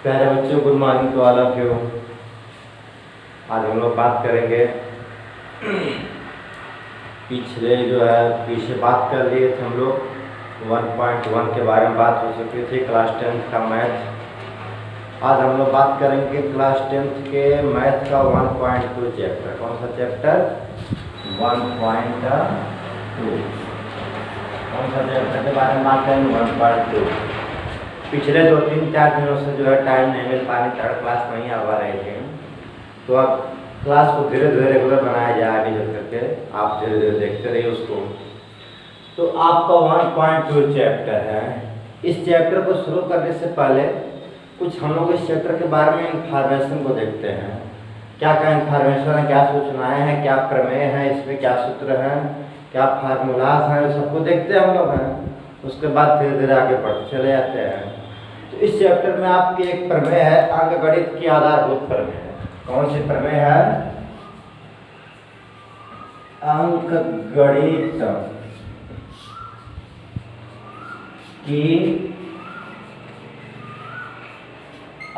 प्यारे बच्चों, good morning to all of you. आज हम लोग बात करेंगे पीछे बात कर लिए थे हम लोग 1.1 के बारे में बात हो चुकी थी, क्लास 10 का मैथ। आज हम लोग बात करेंगे क्लास 10 के मैथ का 1.2 चैप्टर। कौन सा चैप्टर? 1.2। कौन सा चैप्टर के बारे में बात करेंगे? 1.2। पिछले 2-3-4 दिनों से जो है टाइम नहीं मिल पा रही, थर्ड क्लास नहीं आ पा रहे थे, तो अब क्लास को धीरे धीरे रेगुलर बनाया जाए आगे चल करके। आप धीरे धीरे देखते रहिए उसको। तो आपका 1.2 चैप्टर है। इस चैप्टर को शुरू करने से पहले कुछ हम लोग इस चैप्टर के बारे में इंफॉर्मेशन को देखते हैं। क्या क्या इंफॉर्मेशन है, क्या सूचनाएं हैं, क्या प्रमेय है, इसमें क्या सूत्र है, क्या फार्मूलाज हैं, सबको देखते हम लोग हैं। उसके बाद धीरे धीरे आगे बढ़ते चले जाते हैं। तो इस चैप्टर में आपकी एक प्रमेय है, अंकगणित की आधारभूत प्रमेय। कौन सी प्रमेय है? अंकगणित की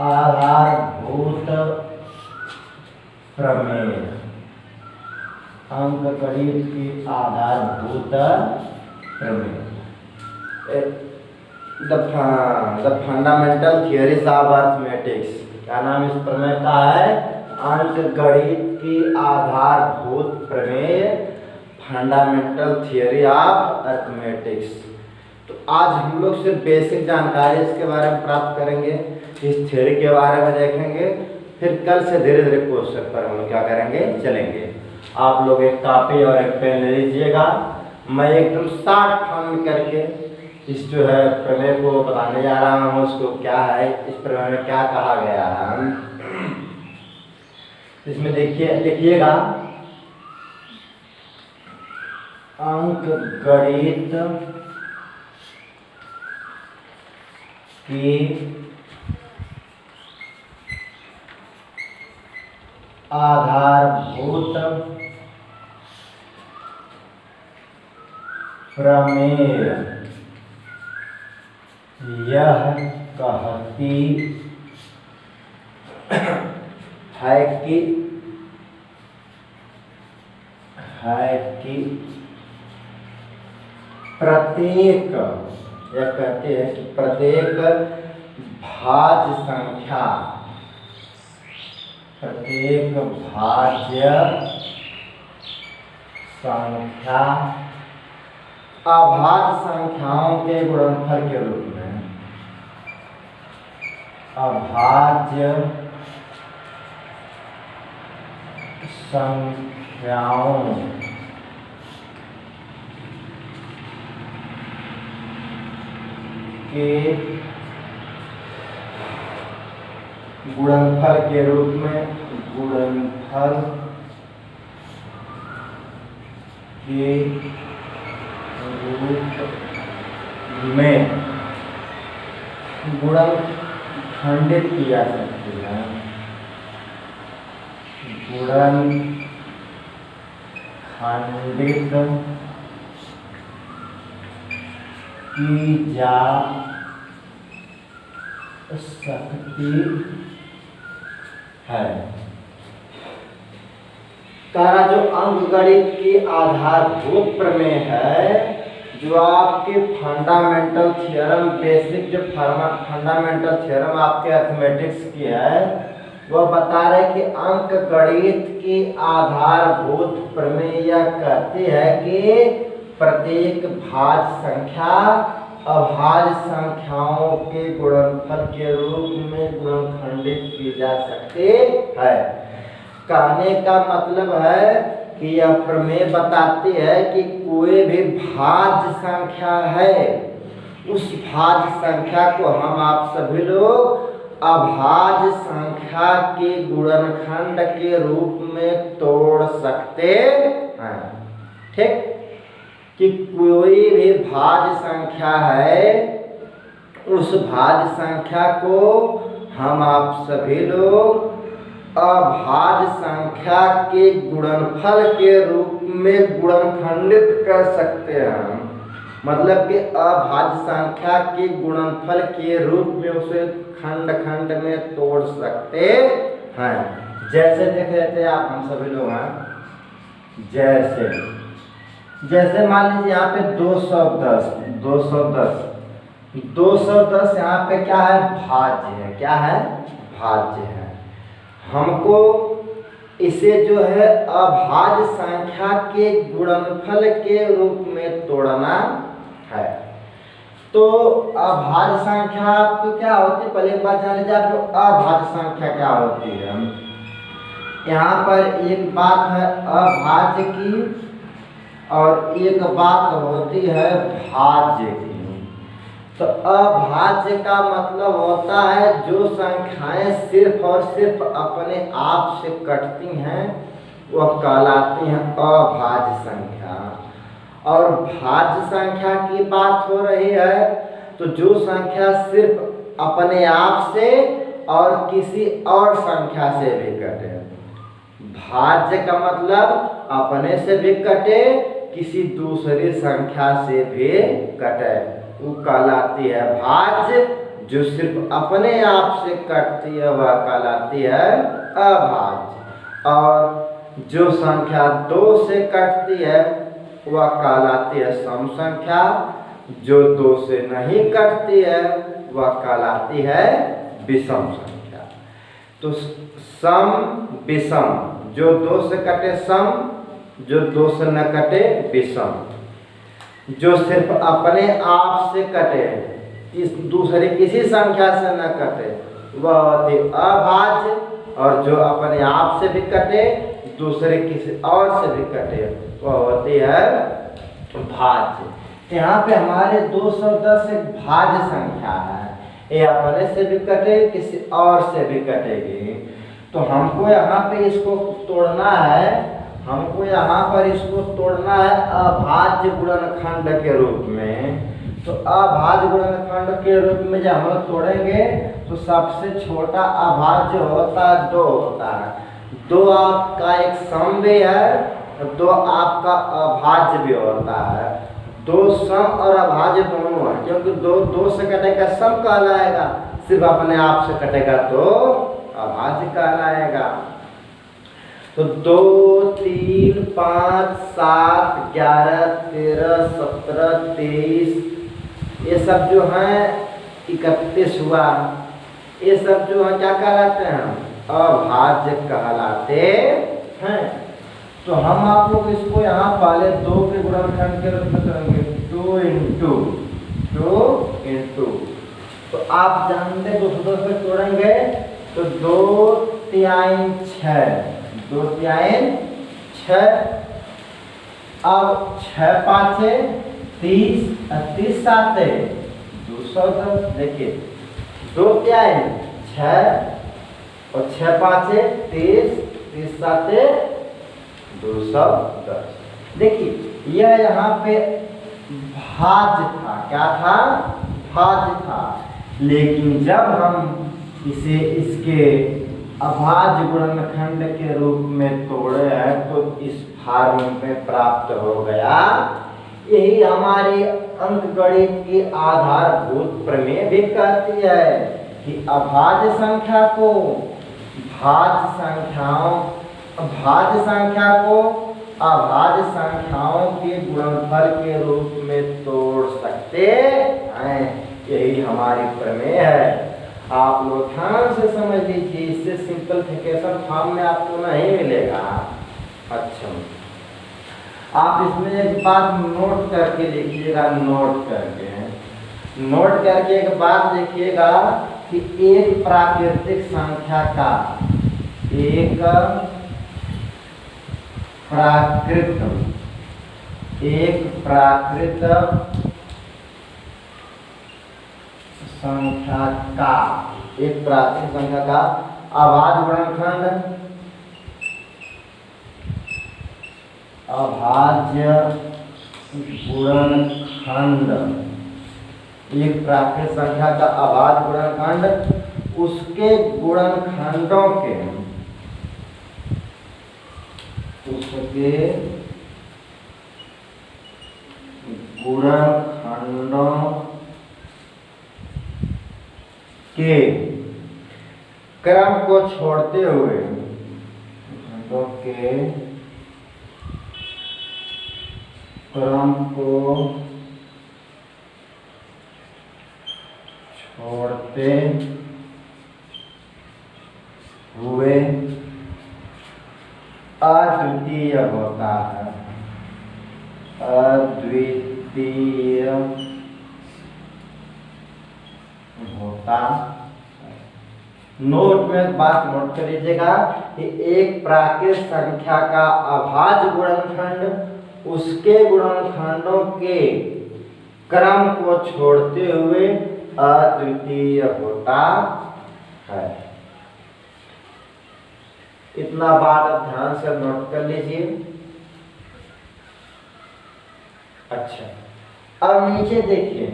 आधारभूत प्रमेय। अंकगणित की आधारभूत प्रमेय। The fundamental theories of arithmetics. क्या नाम इस प्रमेय का है? अंकगणित की आधारभूत प्रमेय, फंडामेंटल थियरी ऑफ अर्थमेटिक्स। तो आज हम लोग सिर्फ बेसिक जानकारी इसके बारे में प्राप्त करेंगे, इस थियरी के बारे में देखेंगे। फिर कल से धीरे धीरे क्वेश्चन पर हम लोग क्या करेंगे, चलेंगे। आप लोग एक कॉपी और एक पेन ले लीजिएगा। मैं एकदम शॉर्ट फॉर्म में करके इस जो है प्रमेय को बताने जा रहा हूँ। उसको क्या है, इस प्रमेय में क्या कहा गया है, इसमें देखिए, लिखिएगा। अंकगणित की आधारभूत प्रमेय यह कहती है कि प्रत्येक, यह कहते हैं कि प्रत्येक भाज्य संख्या, प्रत्येक भाज्य संख्या अभाज्य संख्याओं के गुणनफल के रूप में, अभाज्य संख्याओं के गुणनफल के रूप में, गुणनफल के रूप में गुणन खंडित की जा सकती है, गुणन खंडित की जा सकती है। तारा जो अंकगणित की आधारभूत प्रमेय है, जो आपके फंडामेंटल थ्योरम, बेसिक जो फंडामेंटल थ्योरम आपके अर्थमेटिक्स की है, वह बता रहे कि अंकगणित की आधारभूत प्रमेय यह कहती है कि प्रत्येक भाज्य संख्या अभाज्य संख्याओं के गुणनफल के रूप में गुणनखंडित की जा सकती है। कहने का मतलब है कि यह प्रमेय बताती है कि कोई भी भाज्य संख्या है, उस भाज्य संख्या को हम आप सभी लोग अभाज्य संख्या के गुणनखंड के रूप में तोड़ सकते हैं। ठीक, कि कोई भी भाज्य संख्या है, उस भाज्य संख्या को हम आप सभी लोग अभाज्य संख्या के गुणनफल के रूप में गुणनखंडित कर सकते हैं। मतलब कि अभाज्य संख्या के गुणनफल के रूप में उसे खंड खंड में तोड़ सकते हैं। जैसे देख लेते हैं आप, हम सभी लोग हैं, जैसे मान लीजिए यहाँ पे 210 यहाँ पे क्या है, भाज्य है। क्या है, भाज्य है। हमको इसे जो है अभाज्य संख्या के गुणनफल के रूप में तोड़ना है। तो अभाज्य संख्या आपको क्या होती है, पहले एक बात जान लीजिए आपको अभाज्य संख्या क्या होती है। यहाँ पर एक बात है अभाज्य की और एक बात होती है भाज्य की। तो अभाज्य का मतलब होता है जो संख्याएं सिर्फ और सिर्फ अपने आप से कटती हैं वह कहलाती हैं अभाज्य संख्या। और भाज्य संख्या की बात हो रही है तो जो संख्या सिर्फ अपने आप से और किसी और संख्या से भी कटे। भाज्य का मतलब अपने से भी कटे, किसी दूसरी संख्या से भी कटे, वो कहलाती है भाज्य। जो सिर्फ अपने आप से कटती है वह कहलाती है अभाज्य। और जो संख्या 2 से कटती है वह कहलाती है सम संख्या। जो 2 से नहीं कटती है वह कहलाती है विषम संख्या। तो सम विषम, जो 2 से कटे सम, जो 2 से न कटे विषम। जो सिर्फ अपने आप से कटे, इस दूसरे किसी संख्या से न कटे वह होती अभाज्य। और जो अपने आप से भी कटे, दूसरे किसी और से भी कटे, वह होती है भाज्य। यहाँ पे हमारे 210 एक भाज्य संख्या है, ये अपने से भी कटे, किसी और से भी कटेगी। तो हमको यहाँ पे इसको तोड़ना है, हमको यहाँ पर इसको तोड़ना है अभाज्य गुणनखंड के रूप में। तो अभाज्य गुणनखंड के रूप में जब हम लोग तोड़ेंगे तो सबसे छोटा अभाज्य होता है 2 होता है। 2 आपका एक सम भी है, 2 आपका अभाज्य भी होता है। 2 सम और अभाज्य दोनों है, क्योंकि 2 से कटेगा सम कहलाएगा, सिर्फ अपने आप से कटेगा तो अभाज्य कहलाएगा। तो 2, 3, 5, 7, 11, 13, 17, 23 ये सब जो हैं 31 हुआ, ये सब जो है क्या कहलाते हैं, अभाज्य कहलाते हैं। तो हम आप लोग इसको यहाँ पहले 2 के गुणनखंड के रूप में करेंगे, 2 इंटू। तो आप जानते 210 में तोड़ेंगे तो 2 तिहाई 6, 2 तिहाई 6। अब 6 पाँचे 30, 30 साते 210। देखिए 2 तिहाई 6 और 6 पाँचे 30, 30 साते 210। देखिए यह यहाँ पे भाज्य था, क्या था, भाज्य था। लेकिन जब हम इसे इसके अभाज्य गुणनखंड के रूप में तोड़े हैं तो इस फॉर्म में प्राप्त हो गया। यही हमारी अंकगणित की आधारभूत प्रमेय भी कहती है कि अभाज्य संख्या को अभाज्य संख्याओं के गुणनफल के रूप में तोड़ सकते हैं। यही हमारी प्रमेय है। आप लोग ध्यान से समझ लीजिए, इससे सिंपलीफिकेशन फॉर्म में आपको नहीं मिलेगा। अच्छा, आप इसमें एक बात नोट करके लिखिएगा, नोट करके एक बात लिखिएगा कि एक प्राकृतिक संख्या का, एक प्राकृत संख्या का, एक प्राकृतिक संख्या का अभाज्य गुणनखंड, अभाज्य गुणनखंड, एक प्राकृतिक संख्या का अभाज्य गुणनखंड, उसके गुणनखंडों के, उसके गुणनखंडों के क्रम को छोड़ते हुए खंडों के क्रम को छोड़ते हुए अद्वितीय होता है, अद्वितीय होता। नोट में एक बात नोट कर लीजिएगा कि एक प्राकृत संख्या का अभाज्य गुणनखंड उसके गुणनखंडों के क्रम को छोड़ते हुए अद्वितीय होता है। इतना बात आप ध्यान से नोट कर लीजिए। अच्छा, अब नीचे देखिए,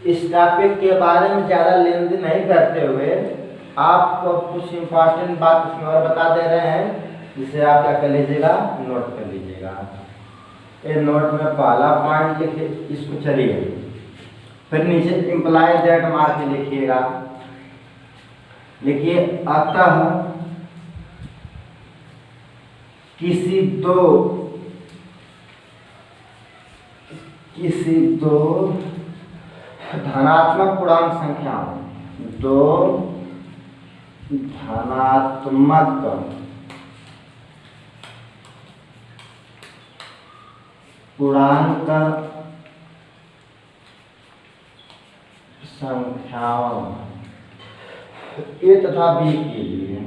इस टॉपिक के बारे में ज्यादा लेन देन नहीं करते हुए आपको कुछ इंपॉर्टेंट बात इसमें और बता दे रहे हैं, जिसे आप क्या कर लीजिएगा, नोट कर लीजिएगा। ये नोट में पहला पॉइंट लिखे, इसको चलिए, फिर नीचे इम्प्लाई दैट मार के लिखिएगा। लिखिए, अतः किसी दो धनात्मक पूर्णांक संख्याओं, दो धनात्मक पूर्णांक संख्याओं ए तथा बी के लिए,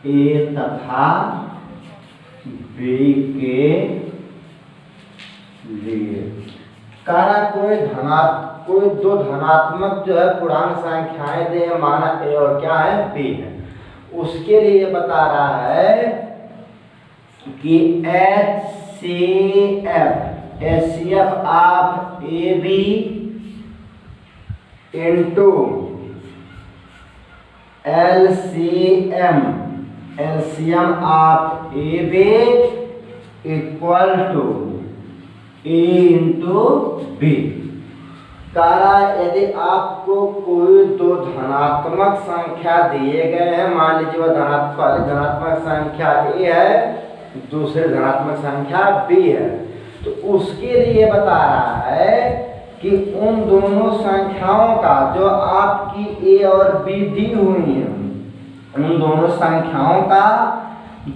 ए तथा बी के लिए कोई दो धनात्मक जो है पूर्णांक संख्याएं दे, माना ए और क्या है, बी है। उसके लिए बता रहा है कि HCF of A B into LCM of A B equal to A into B. यदि आपको कोई दो धनात्मक संख्या दिए गए हैं, मान लीजिए वह धनात्मक संख्या ए है, दूसरे धनात्मक संख्या बी है, तो उसके लिए बता रहा है कि उन दोनों संख्याओं का जो आपकी ए और बी दी हुई है, उन दोनों संख्याओं का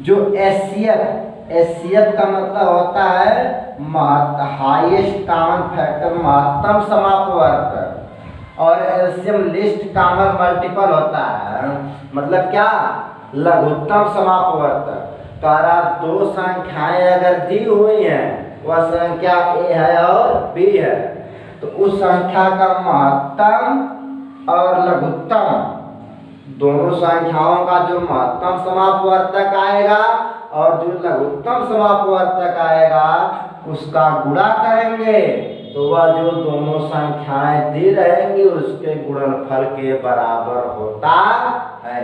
जो एचसीएफ का मतलब होता है हाईएस्ट कॉमन फैक्टर, महत्तम समापवर्तक, और एलसीएम लिस्ट कॉमन मल्टीपल होता है, मतलब क्या, लघुत्तम समापवर्तक। दो संख्याएं अगर दी हुई हैं, वह संख्या ए है और बी है, तो उस संख्या का महत्तम और लघुत्तम, दोनों संख्याओं का जो महत्तम समापवर्तक आएगा और जो लघुत्तम समापवर्तक आएगा, उसका गुणा करेंगे तो वह जो दोनों संख्याएं दी रहेंगी उसके गुणनफल के बराबर होता है।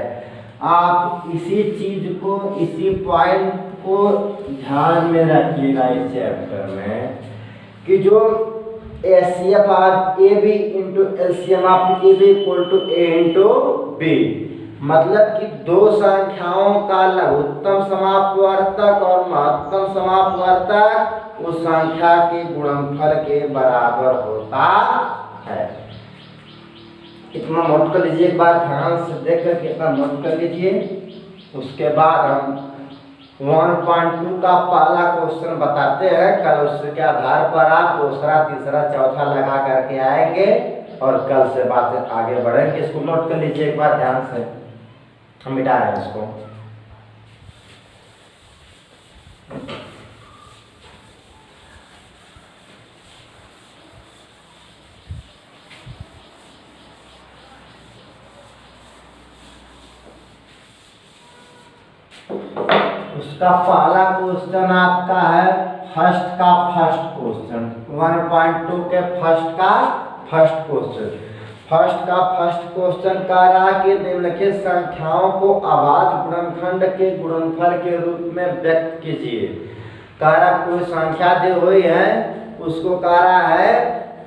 आप इसी चीज को, इसी पॉइंट को ध्यान में रखिएगा इस चैप्टर में, कि जो HCF of A B into LCM of A B equal to A into B, मतलब कि दो संख्याओं का लघुत्तम समापवर्तक और महत्तम समापवर्तक उस संख्या के गुणनफल के बराबर होता है। इतना नोट कर लीजिए, एक बार ध्यान से देख करके इतना नोट कर लीजिए। उसके बाद हम 1.2 का पहला क्वेश्चन बताते हैं, कल उसके आधार पर आप दूसरा, तीसरा, चौथा लगा करके आएंगे और कल से बातें आगे बढ़ेंगे। इसको नोट कर लीजिए एक बार ध्यान से, हम मिटा रहे हैं इसको। उसका पहला क्वेश्चन आपका है फर्स्ट क्वेश्चन, 1.2 के फर्स्ट क्वेश्चन कह रहा कि निम्नलिखित संख्याओं को अभाज्य गुणनखंड के गुणनफल के रूप में व्यक्त कीजिए। कह रहा कोई संख्या दी हुई है, उसको कह रहा है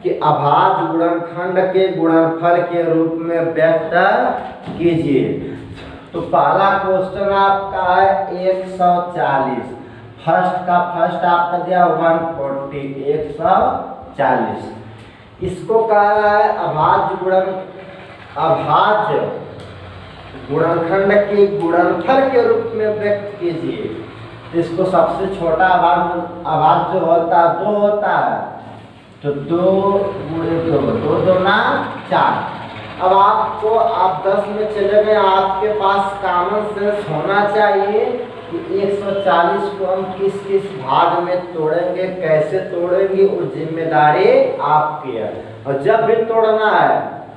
कि अभाज्य गुणनखंड के गुणनफल के रूप में व्यक्त कीजिए। तो पहला क्वेश्चन आपका है 140, फर्स्ट आपका दिया 140, 140। इसको कह रहा है अभाज्य गुणनखंड के गुणनफल के रूप में व्यक्त कीजिए। तो इसको सबसे छोटा अभाज्य होता है 2 होता है, तो 2 गुणे 2, 2 दूना 4। अब आपको आप 10 में चले गए, आपके पास कॉमन सेंस होना चाहिए कि 140 को हम किस किस भाग में तोड़ेंगे, कैसे तोड़ेंगे, वो जिम्मेदारी आपकी है। और जब भी तोड़ना है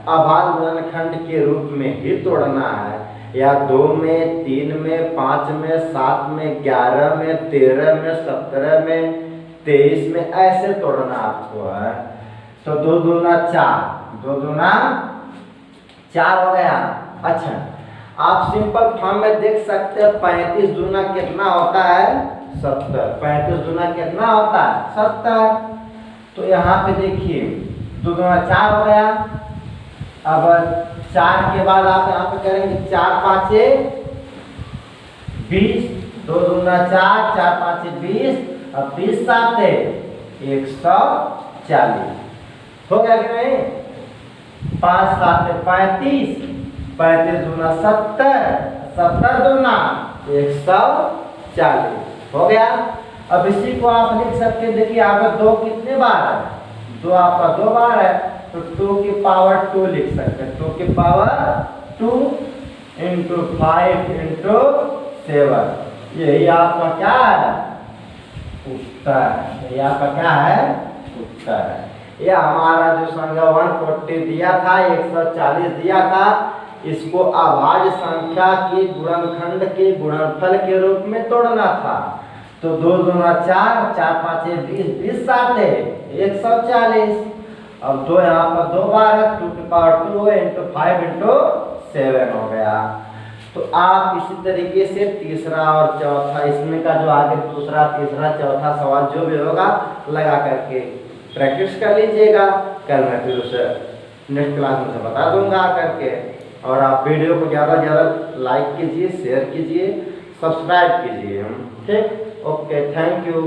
अभाज्य गुणनखंड के रूप में ही तोड़ना है, या 2 में, 3 में, 5 में, 7 में, 11 में, 13 में, 17 में, 23 में, ऐसे तोड़ना आपको है। तो 2 दूना 4, 2 दूना 4 हो गया। अच्छा, आप सिंपल फॉर्म में देख सकते हैं 35 दूना कितना होता है 70, 35 दूना कितना होता है 70। तो यहाँ पे देखिए 2 दूना 4 हो गया। अब 4 के बाद आप यहाँ पे करेंगे 4 5 20, 2 दूना 4, 4 5 20, अब 20 7 140 हो गया कि नहीं। 5 7 35, 35 दूना 70, 70 दूना 140 हो गया। अब इसी को आप लिख सकते हैं, देखिए आपका 2 कितने बार है, 2 आपका 2 बार है, तो 2 की पावर 2 लिख सकते हैं। 2 की पावर 2 इंटू 5 इंटू 7, यही आपका क्या है उत्तर। यही आपका क्या है उत्तर है। यह हमारा जो संख्या 140 दिया था, 140 दिया था, इसको अभाज्य संख्या के गुणनखंड के गुणनफल के रूप में तोड़ना था। तो 2 दूना 4, 4 5 20, 20 7 140। अब 2 यहाँ पर 2 बार है, 2 की पावर 2 इंटू 5 इंटू 7 हो गया। तो आप इसी तरीके से तीसरा और चौथा, इसमें का जो आगे दूसरा तीसरा चौथा सवाल जो भी होगा लगा करके प्रैक्टिस कर लीजिएगा। कल मैं फिर उसे नेक्स्ट क्लास में से बता दूंगा करके। और आप वीडियो को ज़्यादा से ज़्यादा लाइक कीजिए, शेयर कीजिए, सब्सक्राइब कीजिए। ठीक, ओके, थैंक यू।